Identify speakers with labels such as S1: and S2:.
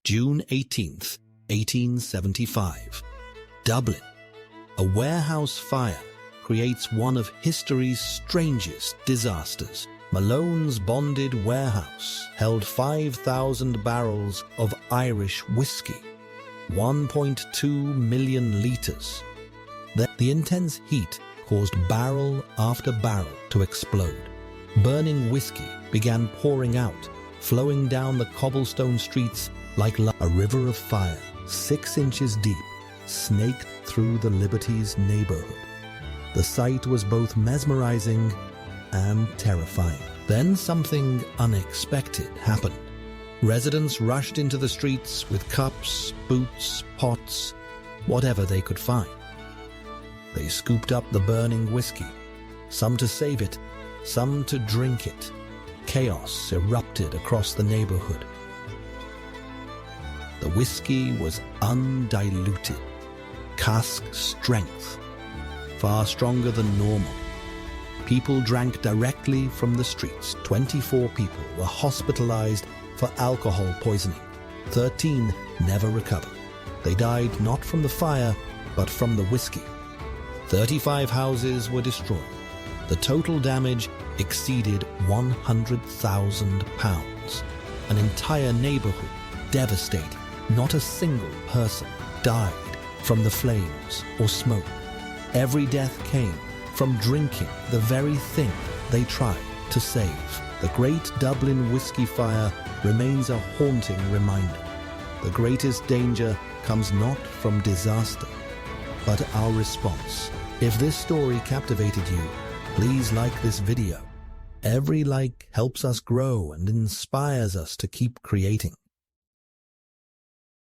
S1: June 18th, 1875. Dublin. A warehouse fire creates one of history's strangest disasters. Malone's bonded warehouse held 5,000 barrels of Irish whiskey, 1.2 million litres. The intense heat caused barrel after barrel to explode. Burning whiskey began pouring out, flowing down the cobblestone streets like a river of fire, 6 inches deep, snaked through the Liberties neighborhood. The sight was both mesmerizing and terrifying. Then something unexpected happened. Residents rushed into the streets with cups, boots, pots, whatever they could find. They scooped up the burning whiskey, some to save it, some to drink it. Chaos erupted across the neighborhood. The whiskey was undiluted, cask-strength, far stronger than normal. People drank directly from the streets. 24 people were hospitalized for alcohol poisoning. 13 never recovered. They died not from the fire, but from the whiskey. 35 houses were destroyed. The total damage exceeded £100,000. An entire neighborhood devastated. Not a single person died from the flames or smoke. Every death came from drinking the very thing they tried to save. The Great Dublin Whiskey Fire remains a haunting reminder. The greatest danger comes not from disaster, but our response. If this story captivated you, please like this video. Every like helps us grow and inspires us to keep creating.